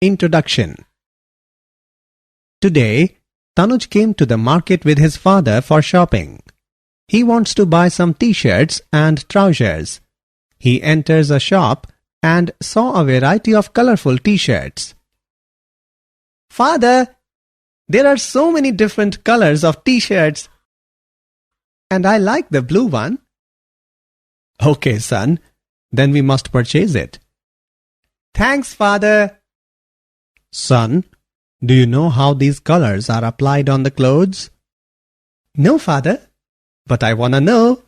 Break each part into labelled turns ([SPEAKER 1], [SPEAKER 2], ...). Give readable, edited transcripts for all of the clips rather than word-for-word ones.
[SPEAKER 1] Introduction. Today, Tanuj came to the market with his father for shopping. He wants to buy some t-shirts and trousers. He enters a shop and saw a variety of colorful t-shirts. Father, there are so many different colors of t-shirts, and I like the blue one. Okay, son, then we must purchase it. Thanks, father. Son, do you know how these colors are applied on the clothes? No, father, but I wanna know.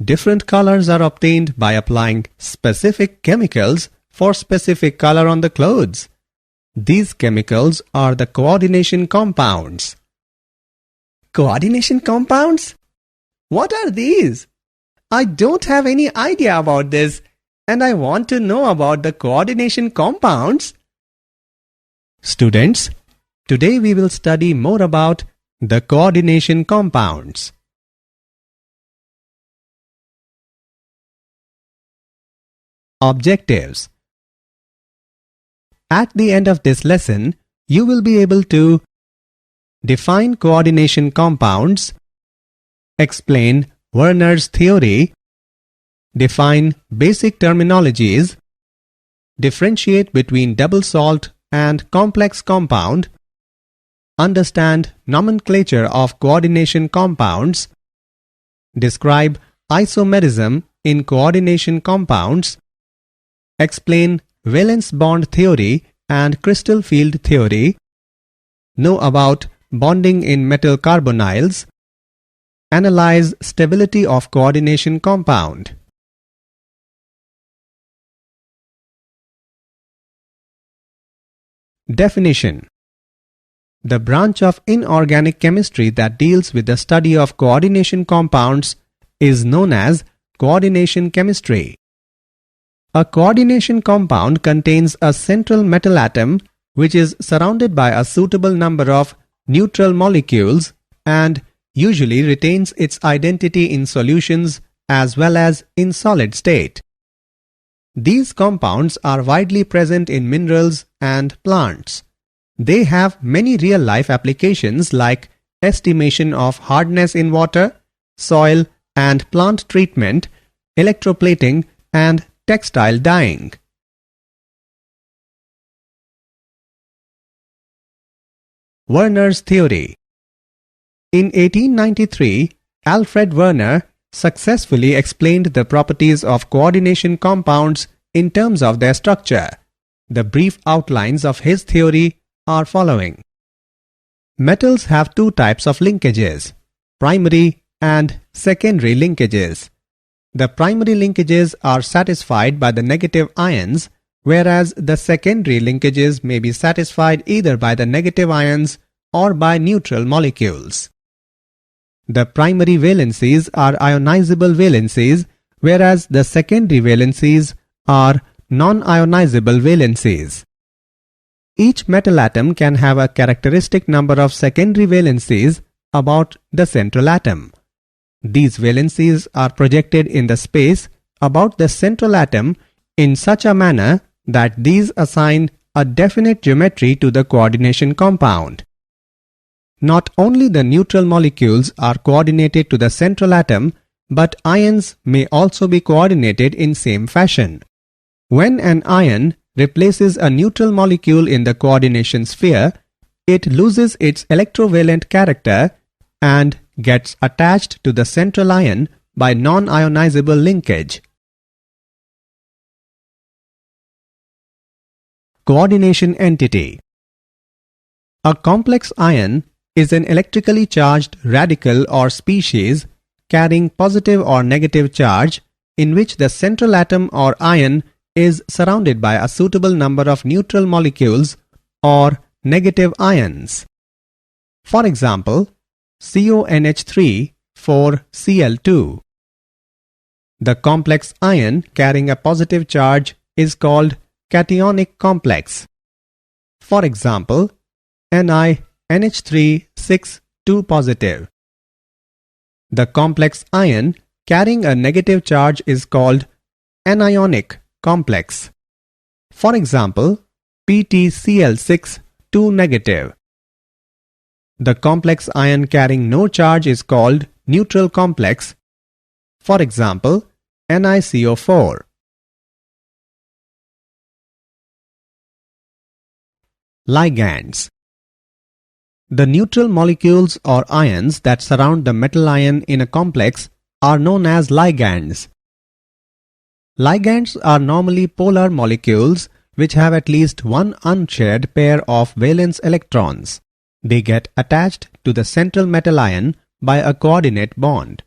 [SPEAKER 1] Different colors are obtained by applying specific chemicals for specific color on the clothes. These chemicals are the coordination compounds. Coordination compounds? What are these? I don't have any idea about this, and I want to know about the coordination compounds. Students, today we will study more about the coordination compounds. Objectives. At the end of this lesson, you will be able to define coordination compounds, explain Werner's theory, define basic terminologies, differentiate between double salt and complex compound, understand nomenclature of coordination compounds, describe isomerism in coordination compounds, explain valence bond theory and crystal field theory, know about bonding in metal carbonyls, analyze stability of coordination compound. Definition. The branch of inorganic chemistry that deals with the study of coordination compounds is known as coordination chemistry. A coordination compound contains a central metal atom which is surrounded by a suitable number of neutral molecules and usually retains its identity in solutions as well as in solid state. These compounds are widely present in minerals and plants. They have many real-life applications like estimation of hardness in water, soil and plant treatment, electroplating and textile dyeing. Werner's theory. In 1893, Alfred Werner successfully explained the properties of coordination compounds in terms of their structure. The brief outlines of his theory are following. Metals have two types of linkages, primary and secondary linkages. The primary linkages are satisfied by the negative ions, whereas the secondary linkages may be satisfied either by the negative ions or by neutral molecules. The primary valencies are ionizable valencies, whereas the secondary valencies are non-ionizable valencies. Each metal atom can have a characteristic number of secondary valencies about the central atom. These valencies are projected in the space about the central atom in such a manner that these assign a definite geometry to the coordination compound. Not only the neutral molecules are coordinated to the central atom, but ions may also be coordinated in same fashion. When an ion replaces a neutral molecule in the coordination sphere, it loses its electrovalent character and gets attached to the central ion by non-ionizable linkage. Coordination entity. A complex ion is an electrically charged radical or species carrying positive or negative charge in which the central atom or ion is surrounded by a suitable number of neutral molecules or negative ions. For example, CONH3 for Cl2. The complex ion carrying a positive charge is called cationic complex. For example, NiNH3 6 2 positive. The complex ion carrying a negative charge is called anionic complex. For example, PtCl6 2 negative. The complex ion carrying no charge is called neutral complex. For example, NiCO4. Ligands. The neutral molecules or ions that surround the metal ion in a complex are known as ligands. Ligands are normally polar molecules which have at least one unshared pair of valence electrons. They get attached to the central metal ion by a coordinate bond.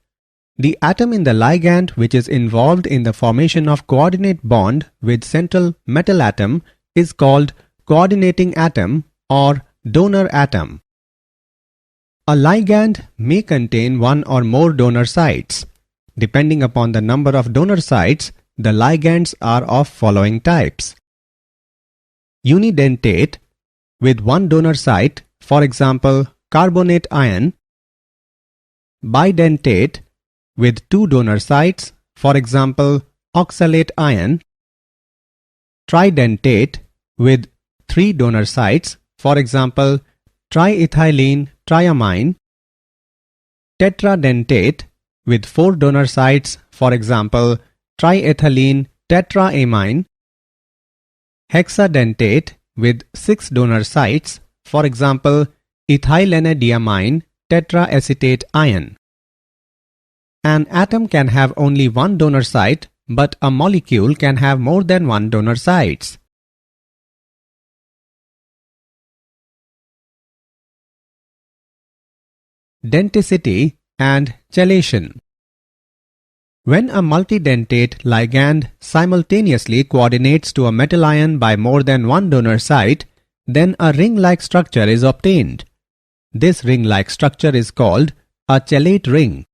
[SPEAKER 1] The atom in the ligand which is involved in the formation of coordinate bond with central metal atom is called coordinating atom or donor atom. A ligand may contain one or more donor sites. Depending upon the number of donor sites, the ligands are of following types. Unidentate with one donor site, for example, carbonate ion. Bidentate with two donor sites, for example, oxalate ion. Tridentate with three donor sites, for example, triethylene triamine. Tetradentate with four donor sites, for example, triethylene tetraamine. Hexadentate with six donor sites, for example, ethylenediamine tetraacetate ion. An atom can have only one donor site, but a molecule can have more than one donor sites. Denticity and chelation. When a multidentate ligand simultaneously coordinates to a metal ion by more than one donor site, then a ring-like structure is obtained. This ring-like structure is called a chelate ring.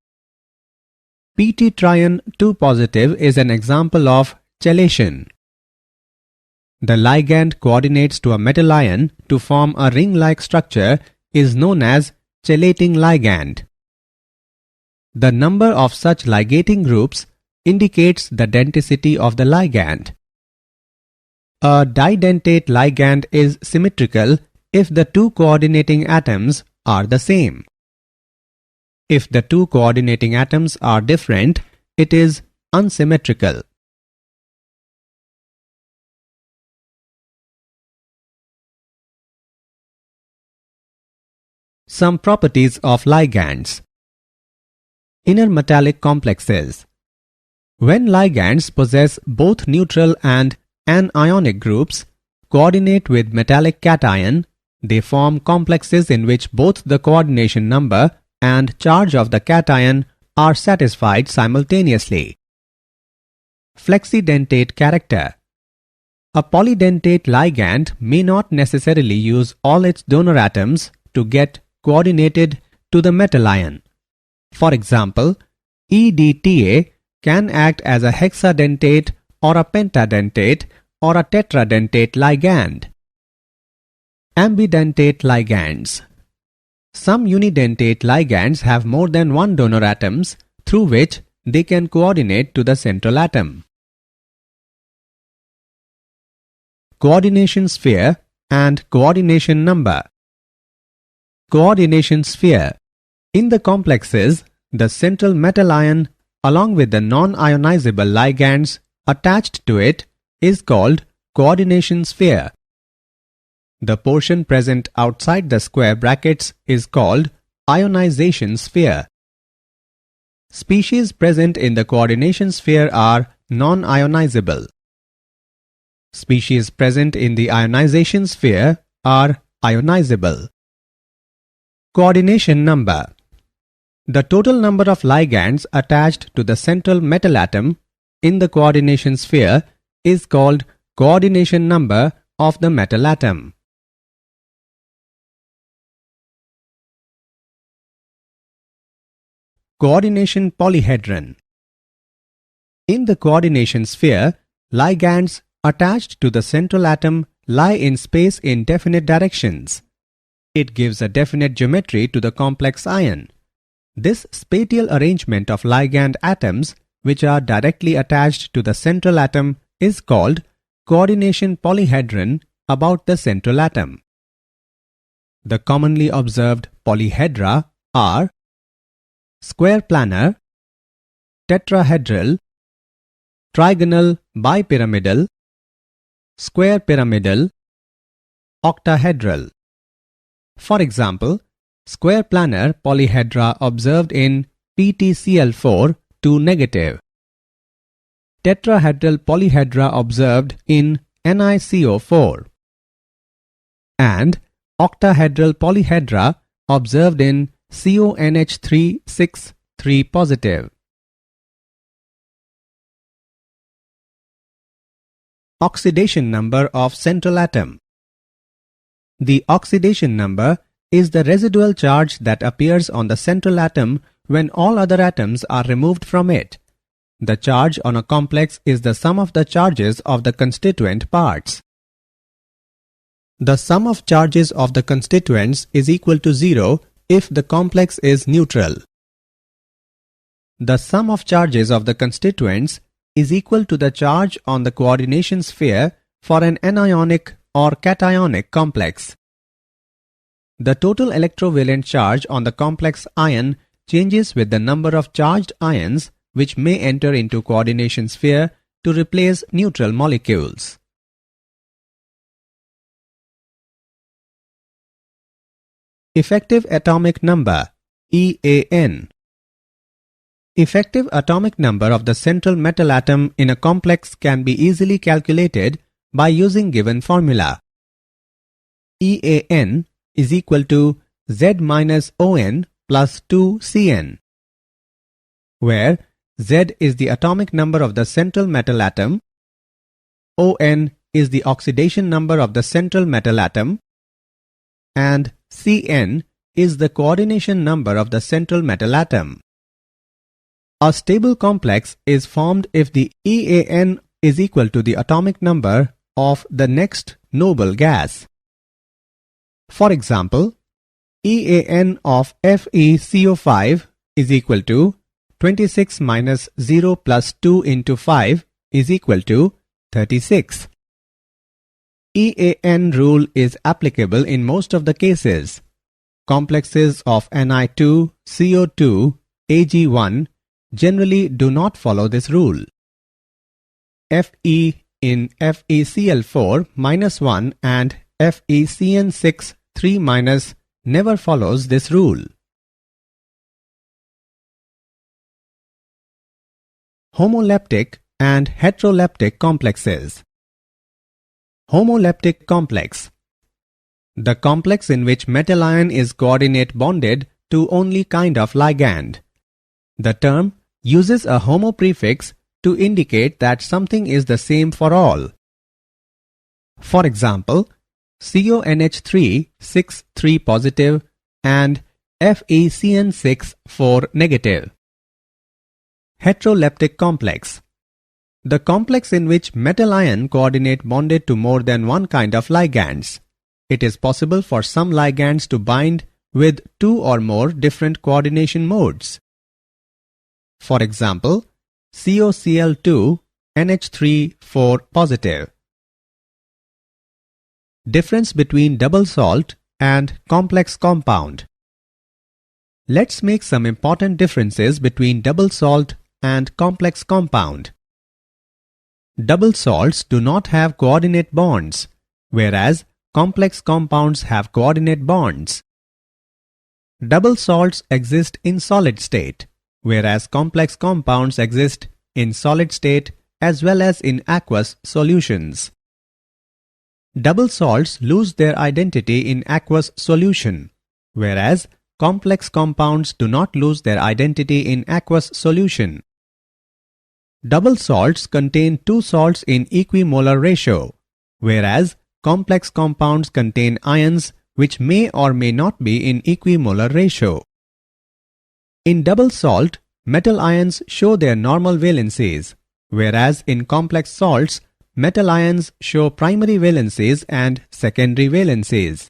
[SPEAKER 1] Pt trion 2 positive is an example of chelation. The ligand coordinates to a metal ion to form a ring-like structure is known as chelating ligand. The number of such ligating groups indicates the denticity of the ligand. A didentate ligand is symmetrical if the two coordinating atoms are the same. If the two coordinating atoms are different, it is unsymmetrical. Some properties of ligands. Inner metallic complexes. When ligands possess both neutral and anionic groups, coordinate with metallic cation, they form complexes in which both the coordination number and charge of the cation are satisfied simultaneously. Flexidentate character. A polydentate ligand may not necessarily use all its donor atoms to get coordinated to the metal ion. For example, EDTA can act as a hexadentate or a pentadentate or a tetradentate ligand. Ambidentate ligands. Some unidentate ligands have more than one donor atoms through which they can coordinate to the central atom. Coordination sphere and coordination number. Coordination sphere. In the complexes, the central metal ion along with the non-ionizable ligands attached to it is called coordination sphere. The portion present outside the square brackets is called ionization sphere. Species present in the coordination sphere are non-ionizable. Species present in the ionization sphere are ionizable. Coordination number. The total number of ligands attached to the central metal atom in the coordination sphere is called coordination number of the metal atom. Coordination polyhedron. In the coordination sphere, ligands attached to the central atom lie in space in definite directions. It gives a definite geometry to the complex ion. This spatial arrangement of ligand atoms which are directly attached to the central atom is called coordination polyhedron about the central atom. The commonly observed polyhedra are square planar, tetrahedral, trigonal bipyramidal, square pyramidal, octahedral. For example, square planar polyhedra observed in PtCl4 2 negative. Tetrahedral polyhedra observed in NiCO4. And octahedral polyhedra observed in CONH3 6 3 positive. Oxidation number of central atom. The oxidation number is the residual charge that appears on the central atom when all other atoms are removed from it. The charge on a complex is the sum of the charges of the constituent parts. The sum of charges of the constituents is equal to 0 if the complex is neutral. The sum of charges of the constituents is equal to the charge on the coordination sphere for an anionic or cationic complex. The total electrovalent charge on the complex ion changes with the number of charged ions which may enter into coordination sphere to replace neutral molecules. Effective atomic number EAN. Effective atomic number of the central metal atom in a complex can be easily calculated by using given formula. EAN is equal to Z minus ON plus 2CN, where Z is the atomic number of the central metal atom, ON is the oxidation number of the central metal atom, and Cn is the coordination number of the central metal atom. A stable complex is formed if the EAN is equal to the atomic number of the next noble gas. For example, EAN of FeCO5 is equal to 26 minus 0 plus 2 into 5 is equal to 36. EAN rule is applicable in most of the cases. Complexes of Ni2, CO2, Ag1 generally do not follow this rule. Fe in FeCl4 minus 1 and FeCN6 3 minus never follows this rule. Homoleptic and heteroleptic complexes. Homoleptic complex. The complex in which metal ion is coordinate bonded to only kind of ligand. The term uses a homo prefix to indicate that something is the same for all. For example, CONH3 6 3 positive and FeCN6 4 negative. Heteroleptic complex. The complex in which metal ion coordinate bonded to more than one kind of ligands. It is possible for some ligands to bind with two or more different coordination modes. For example, COCl2 NH3 4 positive. Difference between double salt and complex compound. Let's make some important differences between double salt and complex compound. Double salts do not have coordinate bonds, whereas complex compounds have coordinate bonds. Double salts exist in solid state, whereas complex compounds exist in solid state as well as in aqueous solutions. Double salts lose their identity in aqueous solution, whereas complex compounds do not lose their identity in aqueous solution. Double salts contain two salts in equimolar ratio, whereas complex compounds contain ions which may or may not be in equimolar ratio. In double salt, metal ions show their normal valencies, whereas in complex salts, metal ions show primary valencies and secondary valencies.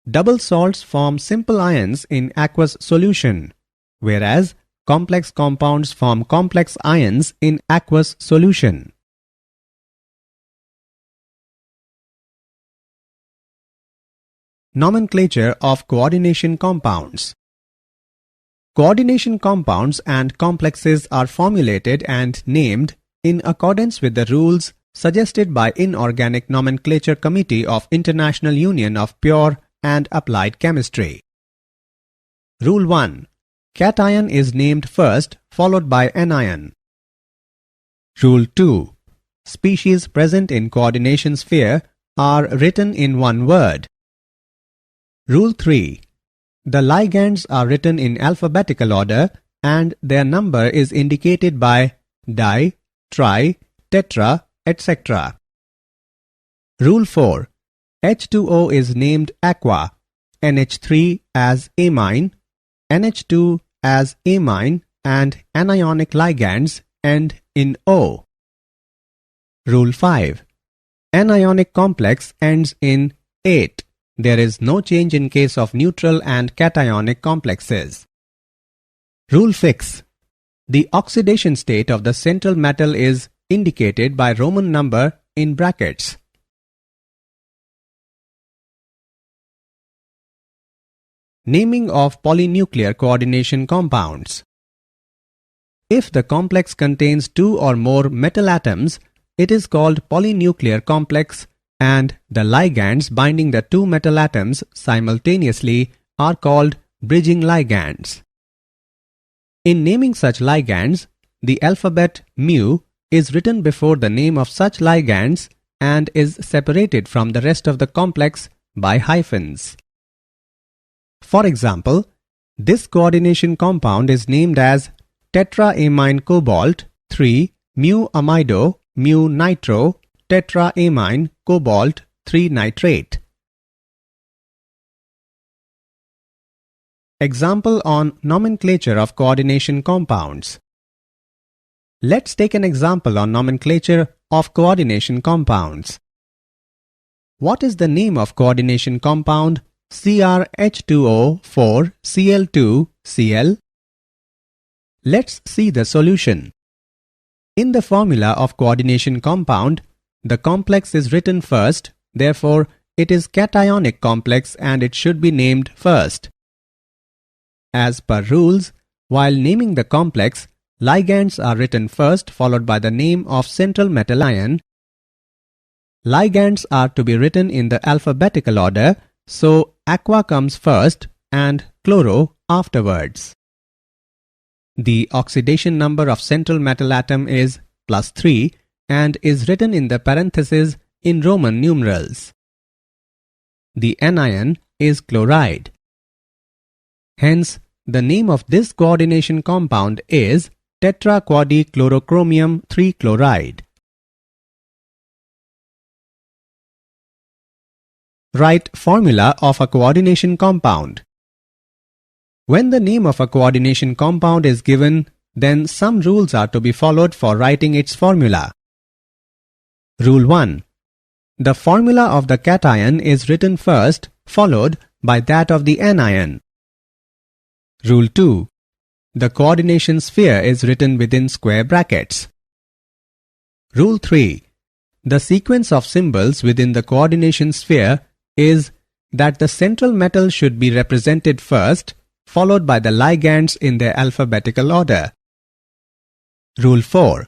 [SPEAKER 1] Double salts form simple ions in aqueous solution, whereas complex compounds form complex ions in aqueous solution. Nomenclature of coordination compounds. Coordination compounds and complexes are formulated and named in accordance with the rules suggested by Inorganic Nomenclature Committee of International Union of Pure and Applied Chemistry. Rule 1. Cation is named first, followed by anion. Rule 2. Species present in coordination sphere are written in one word. Rule 3. The ligands are written in alphabetical order and their number is indicated by di, tri, tetra, etc. Rule 4. H2O is named aqua, NH3 as amine, NH2 as amine, and anionic ligands end in O. Rule 5. Anionic complex ends in ate. There is no change in case of neutral and cationic complexes. Rule 6. The oxidation state of the central metal is indicated by Roman number in brackets. Naming of polynuclear coordination compounds. If the complex contains two or more metal atoms, it is called polynuclear complex, and the ligands binding the two metal atoms simultaneously are called bridging ligands. In naming such ligands, the alphabet mu is written before the name of such ligands and is separated from the rest of the complex by hyphens. For example, this coordination compound is named as tetraamine cobalt 3 mu amido mu nitro tetraamine cobalt 3 nitrate. Example on nomenclature of coordination compounds. Let's take an example on nomenclature of coordination compounds. What is the name of coordination compound CrH2O4Cl2Cl? Let's see the solution. In the formula of coordination compound, the complex is written first, therefore it is cationic complex and it should be named first. As per rules, while naming the complex, ligands are written first followed by the name of central metal ion. Ligands are to be written in the alphabetical order, so aqua comes first and chloro afterwards. The oxidation number of central metal atom is +3 and is written in the parentheses in Roman numerals. The anion is chloride. Hence, the name of this coordination compound is tetraquadichlorochromium 3 chloride. Write formula of a coordination compound. When the name of a coordination compound is given, then some rules are to be followed for writing its formula. Rule 1. The formula of the cation is written first, followed by that of the anion. Rule 2. The coordination sphere is written within square brackets. Rule 3. The sequence of symbols within the coordination sphere is that the central metal should be represented first, followed by the ligands in their alphabetical order. Rule 4.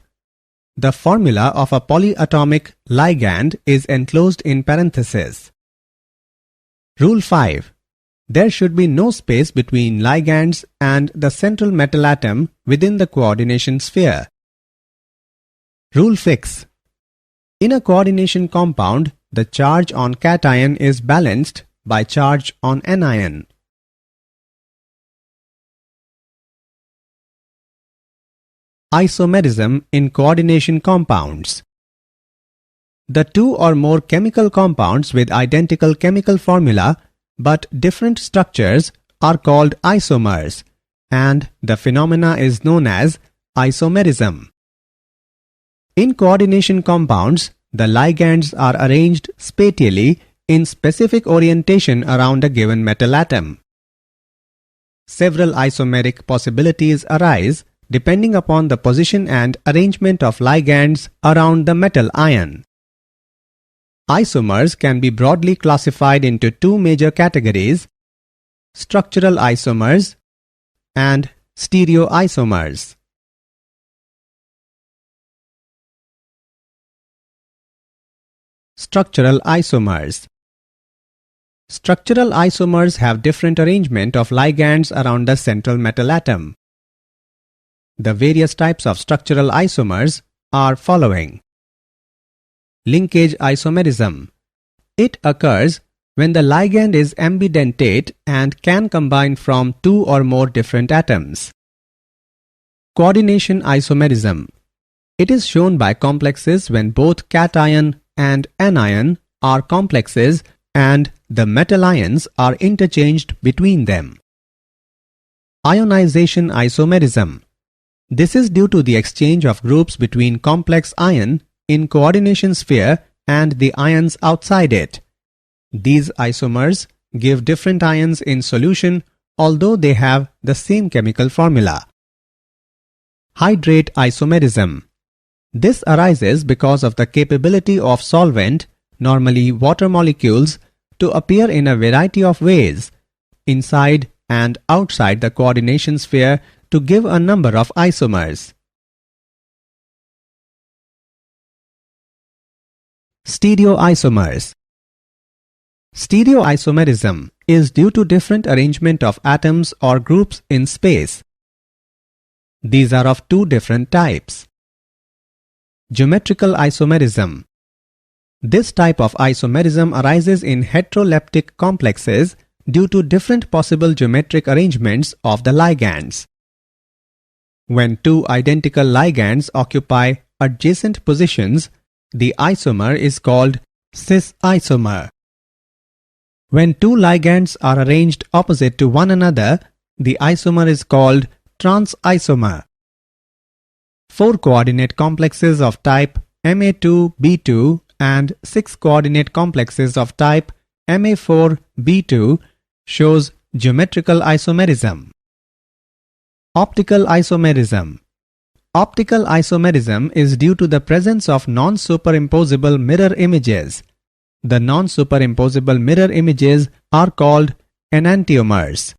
[SPEAKER 1] The formula of a polyatomic ligand is enclosed in parentheses. Rule 5. There should be no space between ligands and the central metal atom within the coordination sphere. Rule 6. In a coordination compound, the charge on cation is balanced by charge on anion. Isomerism in coordination compounds. The two or more chemical compounds with identical chemical formula but different structures are called isomers, and the phenomena is known as isomerism. In coordination compounds, the ligands are arranged spatially in specific orientation around a given metal atom. Several isomeric possibilities arise depending upon the position and arrangement of ligands around the metal ion. Isomers can be broadly classified into two major categories: structural isomers and stereoisomers. Structural isomers. Structural isomers have different arrangement of ligands around the central metal atom. The various types of structural isomers are following. Linkage isomerism. It occurs when the ligand is ambidentate and can combine from two or more different atoms. Coordination isomerism. It is shown by complexes when both cation and anion are complexes and the metal ions are interchanged between them. Ionization isomerism. This is due to the exchange of groups between complex ion in coordination sphere and the ions outside it. These isomers give different ions in solution although they have the same chemical formula. Hydrate isomerism. This arises because of the capability of solvent, normally water molecules, to appear in a variety of ways, inside and outside the coordination sphere, to give a number of isomers. Stereoisomers. Stereoisomerism is due to different arrangement of atoms or groups in space. These are of two different types. Geometrical isomerism. This type of isomerism arises in heteroleptic complexes due to different possible geometric arrangements of the ligands. When two identical ligands occupy adjacent positions, the isomer is called cis-isomer. When two ligands are arranged opposite to one another, the isomer is called trans-isomer. Four coordinate complexes of type Ma2b2 and six coordinate complexes of type Ma4b2 shows geometrical isomerism. Optical isomerism. Optical isomerism is due to the presence of non-superimposable mirror images. The non-superimposable mirror images are called enantiomers.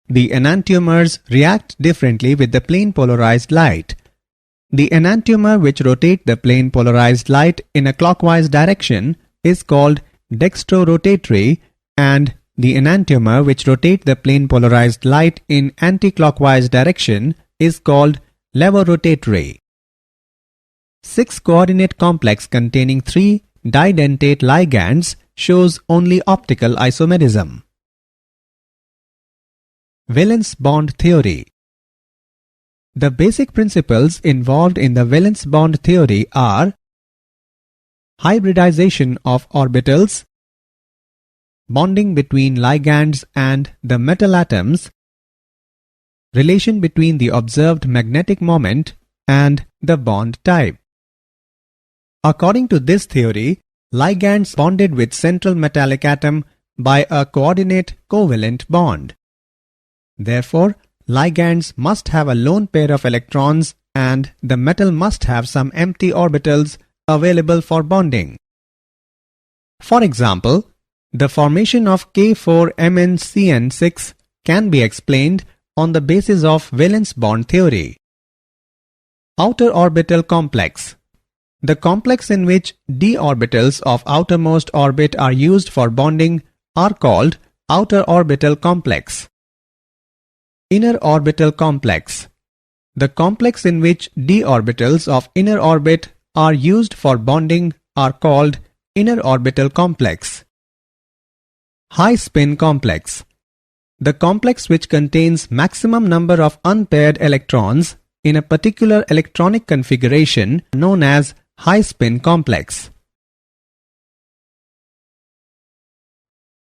[SPEAKER 1] The enantiomers react differently with the plane polarized light. The enantiomer which rotates the plane polarized light in a clockwise direction is called dextrorotatory, and the enantiomer which rotates the plane polarized light in anti-clockwise direction is called levorotatory. Six coordinate complex containing three didentate ligands shows only optical isomerism. Valence bond theory. The basic principles involved in the valence bond theory are hybridization of orbitals, bonding between ligands and the metal atoms, relation between the observed magnetic moment and the bond type. According to this theory, ligands bonded with central metallic atom by a coordinate covalent bond. Therefore, ligands must have a lone pair of electrons and the metal must have some empty orbitals available for bonding. For example, the formation of K4MnCN6 can be explained on the basis of valence bond theory. Outer orbital complex. The complex in which d orbitals of outermost orbit are used for bonding are called outer orbital complex. Inner orbital complex. The complex in which d orbitals of inner orbit are used for bonding are called inner orbital complex. High spin complex. The complex which contains maximum number of unpaired electrons in a particular electronic configuration known as high spin complex.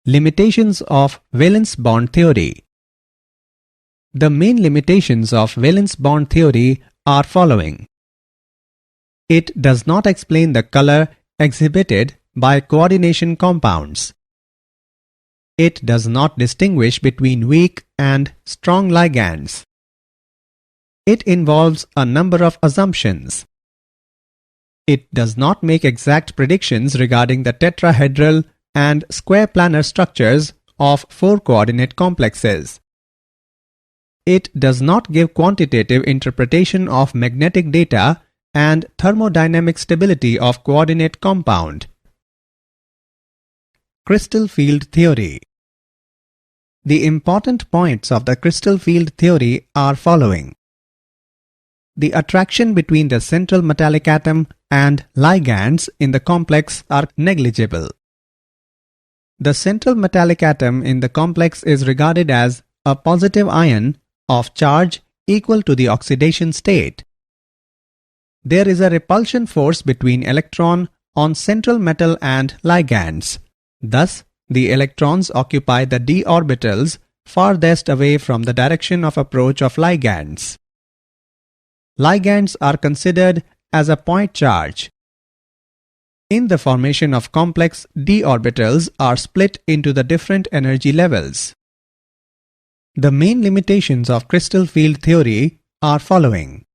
[SPEAKER 1] Limitations of valence bond theory. The main limitations of valence bond theory are following. It does not explain the color exhibited by coordination compounds. It does not distinguish between weak and strong ligands. It involves a number of assumptions. It does not make exact predictions regarding the tetrahedral and square planar structures of 4-coordinate complexes. It does not give quantitative interpretation of magnetic data and thermodynamic stability of coordinate compound. Crystal field theory. The important points of the crystal field theory are following. The attraction between the central metallic atom and ligands in the complex are negligible. The central metallic atom in the complex is regarded as a positive ion of charge equal to the oxidation state. There is a repulsion force between electron on central metal and ligands. Thus, the electrons occupy the d orbitals farthest away from the direction of approach of ligands. Ligands are considered as a point charge. In the formation of complex, d orbitals are split into the different energy levels. The main limitations of crystal field theory are following.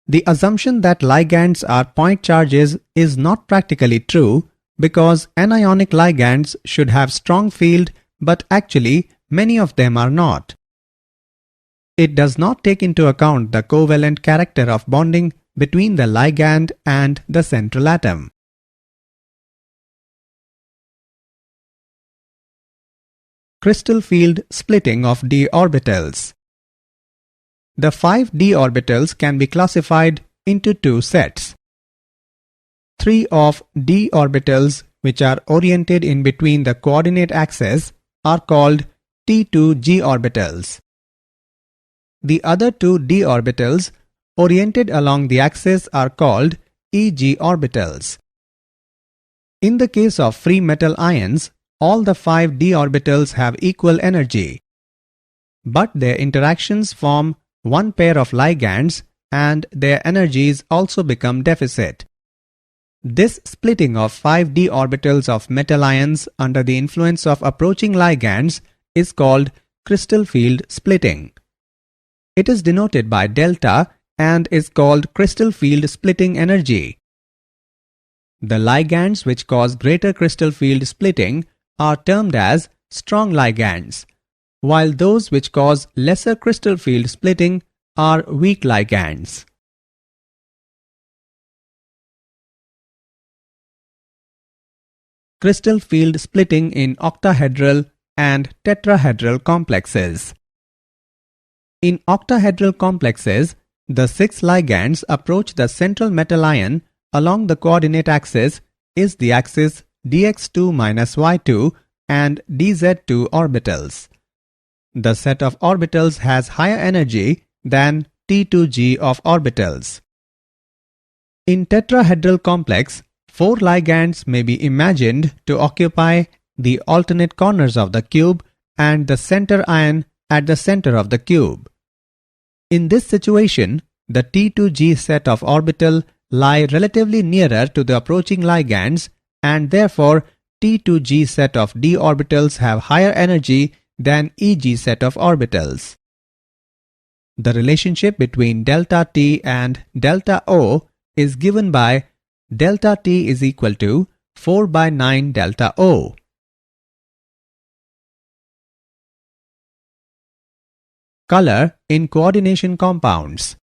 [SPEAKER 1] The assumption that ligands are point charges is not practically true because anionic ligands should have strong field, but actually many of them are not. It does not take into account the covalent character of bonding between the ligand and the central atom. Crystal field splitting of d orbitals. The 5 d orbitals can be classified into 2 sets. 3 of d orbitals which are oriented in between the coordinate axes are called T2g orbitals. The other 2 d orbitals oriented along the axis are called Eg orbitals. In the case of free metal ions, all the 5 d orbitals have equal energy, but their interactions form one pair of ligands and their energies also become deficit. This splitting of 5 d orbitals of metal ions under the influence of approaching ligands is called crystal field splitting. It is denoted by delta and is called crystal field splitting energy. The ligands which cause greater crystal field splitting are termed as strong ligands, while those which cause lesser crystal field splitting are weak ligands. Crystal field splitting in octahedral and tetrahedral complexes. In octahedral complexes, the 6 ligands approach the central metal ion along the coordinate axis is the axis dx2-y2 and dz2 orbitals. The set of orbitals has higher energy than T2g of orbitals. In tetrahedral complex, 4 ligands may be imagined to occupy the alternate corners of the cube and the center ion at the center of the cube. In this situation, the T2g set of orbital lie relatively nearer to the approaching ligands and therefore T2g set of d orbitals have higher energy than Eg set of orbitals. The relationship between delta T and delta O is given by delta T is equal to 4/9 delta O. Color in coordination compounds.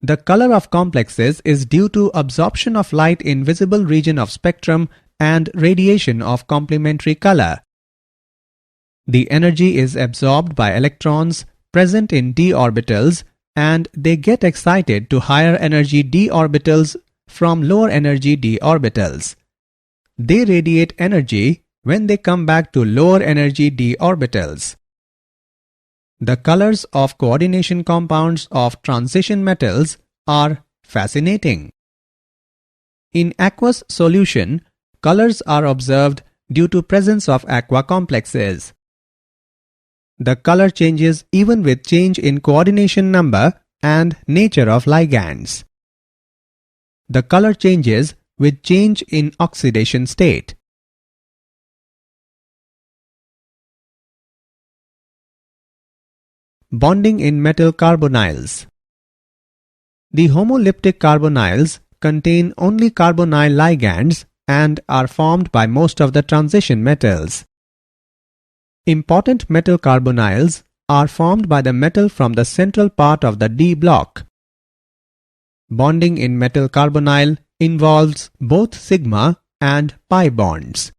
[SPEAKER 1] The color of complexes is due to absorption of light in visible region of spectrum and radiation of complementary color. The energy is absorbed by electrons present in d orbitals and they get excited to higher energy d orbitals from lower energy d orbitals. They radiate energy when they come back to lower energy d orbitals. The colors of coordination compounds of transition metals are fascinating. In aqueous solution, colors are observed due to presence of aqua complexes. The color changes even with change in coordination number and nature of ligands. The color changes with change in oxidation state. Bonding in metal carbonyls. The homolyptic carbonyls contain only carbonyl ligands and are formed by most of the transition metals. Important metal carbonyls are formed by the metal from the central part of the D block. Bonding in metal carbonyl involves both sigma and pi bonds.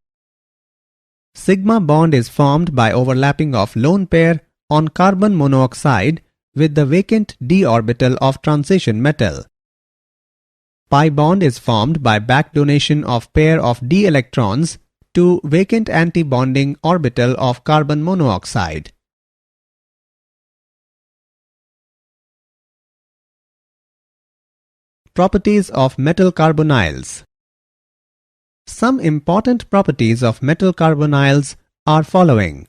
[SPEAKER 1] Sigma bond is formed by overlapping of lone pair on carbon monoxide with the vacant d orbital of transition metal. Pi bond is formed by back donation of pair of d electrons to vacant anti-bonding orbital of carbon monoxide. Properties of metal carbonyls. Some important properties of metal carbonyls are following.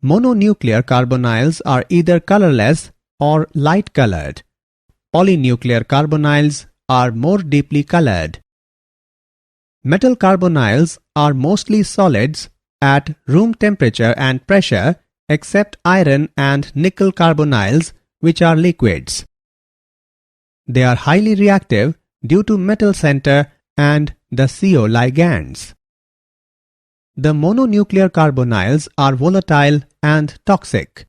[SPEAKER 1] Mononuclear carbonyls are either colorless or light colored. Polynuclear carbonyls are more deeply colored. Metal carbonyls are mostly solids at room temperature and pressure except iron and nickel carbonyls, which are liquids. They are highly reactive due to metal center and the CO ligands. The mononuclear carbonyls are volatile and toxic.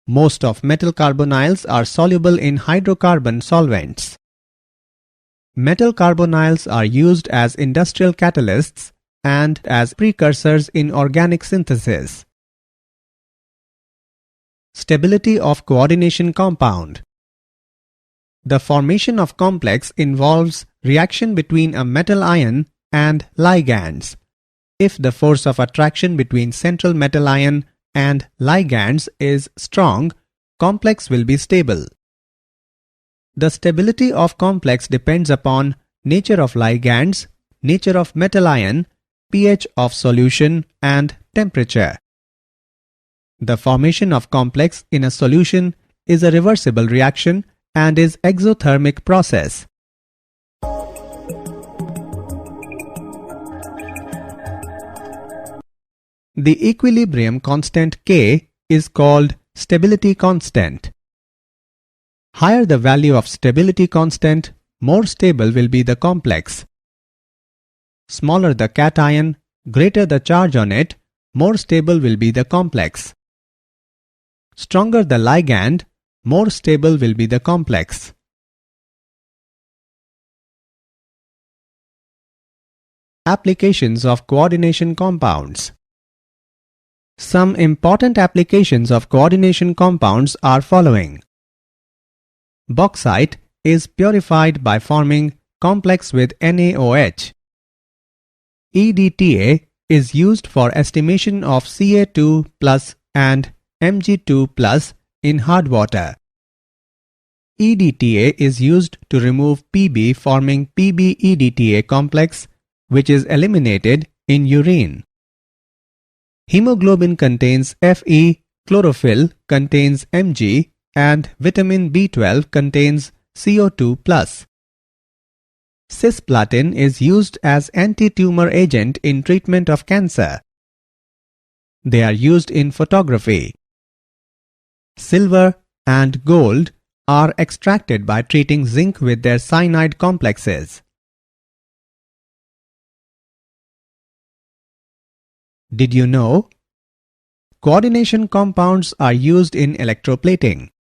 [SPEAKER 1] Most of metal carbonyls are soluble in hydrocarbon solvents. Metal carbonyls are used as industrial catalysts and as precursors in organic synthesis. Stability of coordination compound. The formation of complex involves reaction between a metal ion and ligands. If the force of attraction between central metal ion and ligands is strong, complex will be stable. The stability of complex depends upon nature of ligands, nature of metal ion, pH of solution and temperature. The formation of complex in a solution is a reversible reaction and is exothermic process. The equilibrium constant K is called stability constant. Higher the value of stability constant, more stable will be the complex. Smaller the cation, greater the charge on it, more stable will be the complex. Stronger the ligand, more stable will be the complex. Applications of coordination compounds. Some important applications of coordination compounds are following. Bauxite is purified by forming complex with NaOH. EDTA is used for estimation of Ca2 plus and Mg2 plus in hard water. EDTA is used to remove Pb forming Pb-EDTA complex, which is eliminated in urine. Hemoglobin contains Fe, chlorophyll contains Mg, and vitamin B12 contains CO2+. Cisplatin is used as anti-tumor agent in treatment of cancer. They are used in photography. Silver and gold are extracted by treating zinc with their cyanide complexes. Did you know? Coordination compounds are used in electroplating.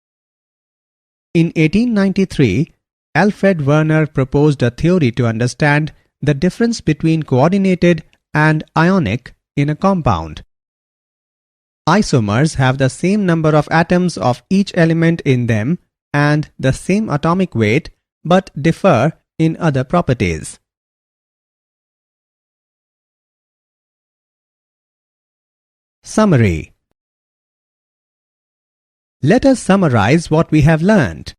[SPEAKER 1] In 1893, Alfred Werner proposed a theory to understand the difference between coordinated and ionic in a compound. Isomers have the same number of atoms of each element in them and the same atomic weight but differ in other properties. Summary. Let us summarize what we have learned.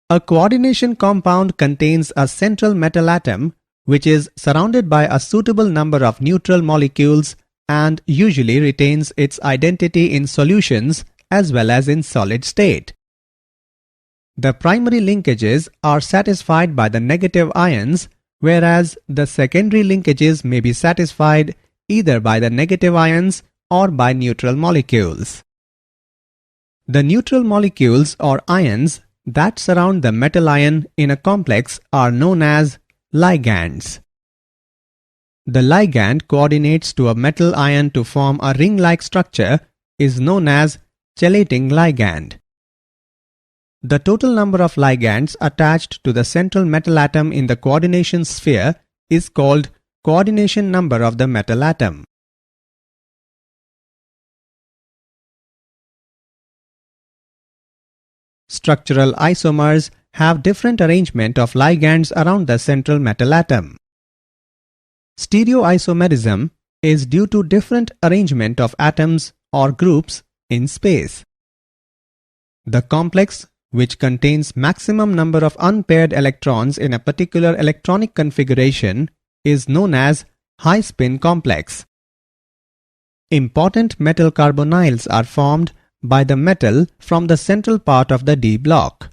[SPEAKER 1] A coordination compound contains a central metal atom which is surrounded by a suitable number of neutral molecules and usually retains its identity in solutions as well as in solid state. The primary linkages are satisfied by the negative ions, whereas the secondary linkages may be satisfied either by the negative ions or by neutral molecules. The neutral molecules or ions that surround the metal ion in a complex are known as ligands. The ligand coordinates to a metal ion to form a ring-like structure is known as chelating ligand. The total number of ligands attached to the central metal atom in the coordination sphere is called coordination number of the metal atom. Structural isomers have different arrangement of ligands around the central metal atom. Stereoisomerism is due to different arrangement of atoms or groups in space. The complex, which contains maximum number of unpaired electrons in a particular electronic configuration, is known as high-spin complex. Important metal carbonyls are formed by the metal from the central part of the D block.